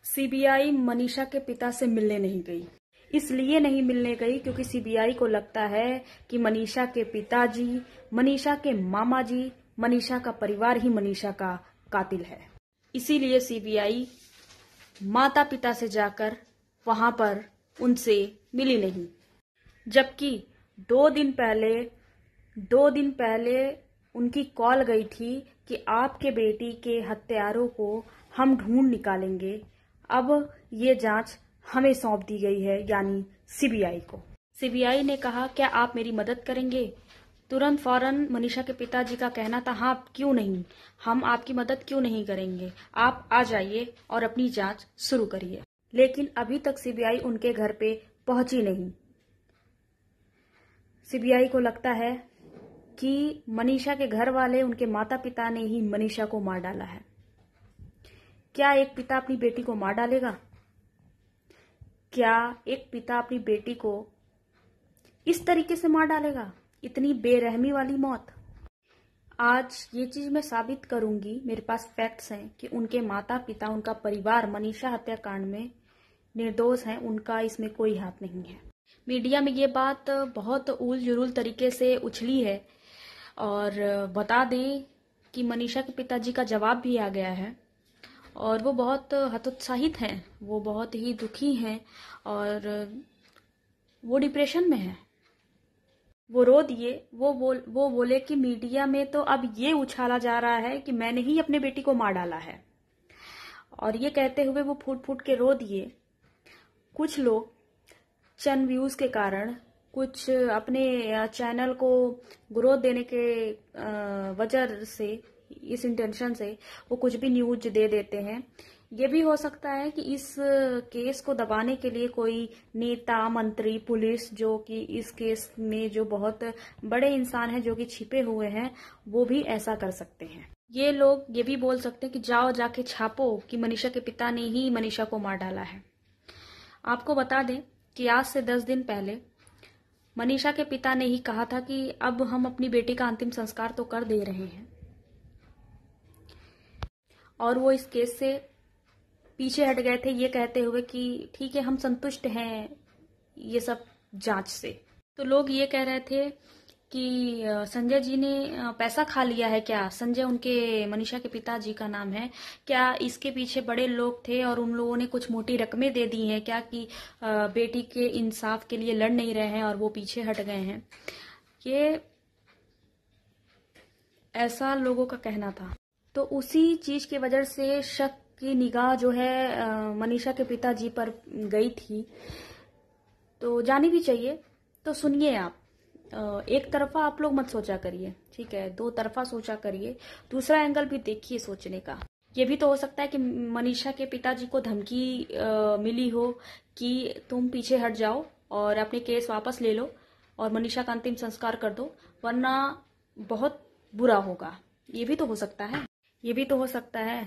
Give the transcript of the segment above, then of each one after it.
CBI Manisha के पिता से मिलने नहीं गई। इसलिए नहीं मिलने गई क्योंकि सीबीआई को लगता है कि मनीषा के पिताजी, मनीषा के मामा जी, मनीषा का परिवार ही मनीषा का कातिल है। इसीलिए सीबीआई माता पिता से जाकर वहां पर उनसे मिली नहीं। जबकि 2 दिन पहले उनकी कॉल गई थी कि आपके बेटी के हत्यारों को हम ढूंढ निकालेंगे। अब ये जांच हमें सौंप दी गई है, यानी सीबीआई को। सीबीआई ने कहा, क्या आप मेरी मदद करेंगे? तुरंत फौरन मनीषा के पिताजी का कहना था, हाँ क्यों नहीं, हम आपकी मदद क्यों नहीं करेंगे, आप आ जाइए और अपनी जांच शुरू करिए। लेकिन अभी तक सीबीआई उनके घर पे पहुंची नहीं। सीबीआई को लगता है कि मनीषा के घर वाले, उनके माता पिता ने ही मनीषा को मार डाला है। क्या एक पिता अपनी बेटी को मार डालेगा? क्या एक पिता अपनी बेटी को इस तरीके से मार डालेगा? इतनी बेरहमी वाली मौत। आज ये चीज मैं साबित करूंगी, मेरे पास फैक्ट्स हैं कि उनके माता पिता, उनका परिवार मनीषा हत्याकांड में निर्दोष हैं, उनका इसमें कोई हाथ नहीं है। मीडिया में ये बात बहुत उल जुलूल तरीके से उछली है और बता दें कि मनीषा के पिताजी का जवाब भी आ गया है और वो बहुत हतोत्साहित हैं, वो बहुत ही दुखी हैं और वो डिप्रेशन में हैं। वो रो दिए। वो बोले कि मीडिया में तो अब ये उछाला जा रहा है कि मैंने ही अपने बेटी को मार डाला है, और ये कहते हुए वो फूट फूट के रो दिए। कुछ लोग चंद व्यूज के कारण, कुछ अपने चैनल को ग्रोथ देने के वजह से, इस इंटेंशन से वो कुछ भी न्यूज दे देते हैं। ये भी हो सकता है कि इस केस को दबाने के लिए कोई नेता, मंत्री, पुलिस, जो कि इस केस में जो बहुत बड़े इंसान हैं, जो कि छिपे हुए हैं, वो भी ऐसा कर सकते हैं। ये लोग ये भी बोल सकते हैं कि जाओ जाके छापो कि मनीषा के पिता ने ही मनीषा को मार डाला है। आपको बता दें कि आज से 10 दिन पहले मनीषा के पिता ने ही कहा था कि अब हम अपनी बेटी का अंतिम संस्कार तो कर दे रहे हैं, और वो इस केस से पीछे हट गए थे, ये कहते हुए कि ठीक है, हम संतुष्ट हैं ये सब जांच से। तो लोग ये कह रहे थे कि संजय जी ने पैसा खा लिया है क्या? संजय उनके मनीषा के पिताजी का नाम है। क्या इसके पीछे बड़े लोग थे और उन लोगों ने कुछ मोटी रकमें दे दी हैं क्या कि बेटी के इंसाफ के लिए लड़ नहीं रहे हैं और वो पीछे हट गए हैं? ये ऐसा लोगों का कहना था। तो उसी चीज की वजह से शक की निगाह जो है मनीषा के पिताजी पर गई थी। तो जानी भी चाहिए। तो सुनिए, आप एक तरफा आप लोग मत सोचा करिए, ठीक है? 2 तरफा सोचा करिए, दूसरा एंगल भी देखिए सोचने का। ये भी तो हो सकता है कि मनीषा के पिताजी को धमकी मिली हो कि तुम पीछे हट जाओ और अपने केस वापस ले लो और मनीषा का अंतिम संस्कार कर दो, वरना बहुत बुरा होगा। ये भी तो हो सकता है। ये भी तो हो सकता है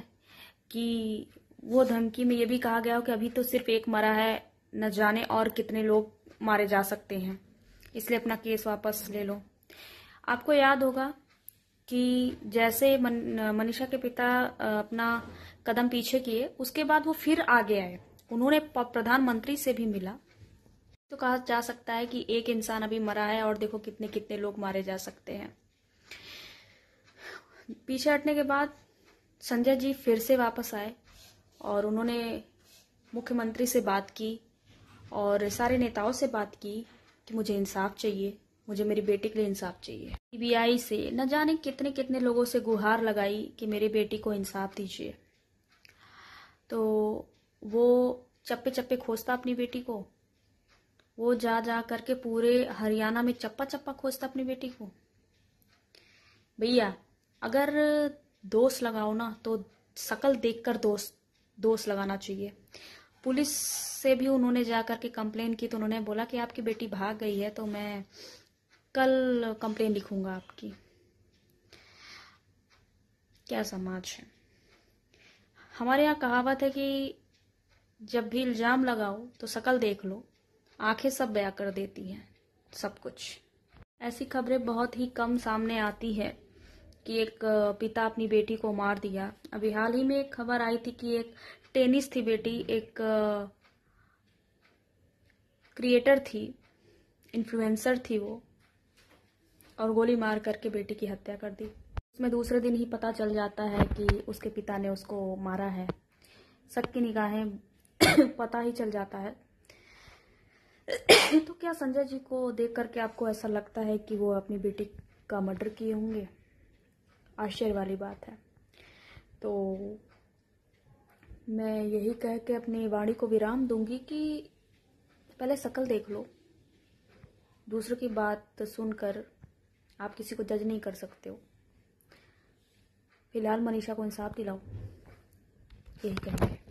कि वो धमकी में ये भी कहा गया हो कि अभी तो सिर्फ एक मरा है, न जाने और कितने लोग मारे जा सकते हैं, इसलिए अपना केस वापस ले लो। आपको याद होगा कि जैसे मनीषा के पिता अपना कदम पीछे किए, उसके बाद वो फिर आगे आए, उन्होंने प्रधानमंत्री से भी मिला। तो कहा जा सकता है कि एक इंसान अभी मरा है और देखो कितने कितने लोग मारे जा सकते हैं। पीछे हटने के बाद संजय जी फिर से वापस आए और उन्होंने मुख्यमंत्री से बात की और सारे नेताओं से बात की कि मुझे इंसाफ चाहिए, मुझे मेरी बेटी के लिए इंसाफ चाहिए। सीबीआई से न जाने कितने कितने लोगों से गुहार लगाई कि मेरी बेटी को इंसाफ दीजिए। तो वो चप्पे चप्पे खोजता अपनी बेटी को, वो जा जा करके पूरे हरियाणा में चप्पा चप्पा खोजता अपनी बेटी को। भैया, अगर दोष लगाओ ना तो शकल देखकर दोष लगाना चाहिए। पुलिस से भी उन्होंने जाकर के कंप्लेन की, तो उन्होंने बोला कि आपकी बेटी भाग गई है, तो मैं कल कंप्लेन लिखूंगा आपकी। क्या समाज है। हमारे यहाँ कहावत है कि जब भी इल्जाम लगाओ तो शकल देख लो, आंखें सब बयां कर देती हैं सब कुछ। ऐसी खबरें बहुत ही कम सामने आती है कि एक पिता अपनी बेटी को मार दिया। अभी हाल ही में एक खबर आई थी कि एक टेनिस थी बेटी, एक क्रिएटर थी, इन्फ्लुएंसर थी वो, और गोली मार करके बेटी की हत्या कर दी। उसमें दूसरे दिन ही पता चल जाता है कि उसके पिता ने उसको मारा है। शक की निगाहें पता ही चल जाता है। तो क्या संजय जी को देख करके आपको ऐसा लगता है कि वो अपनी बेटी का मर्डर किए होंगे? आश्चर्य वाली बात है। तो मैं यही कह के अपनी वाणी को विराम दूंगी कि पहले शक्ल देख लो, दूसरों की बात सुनकर आप किसी को जज नहीं कर सकते हो। फिलहाल मनीषा को इंसाफ दिलाओ, यही कहेंगे।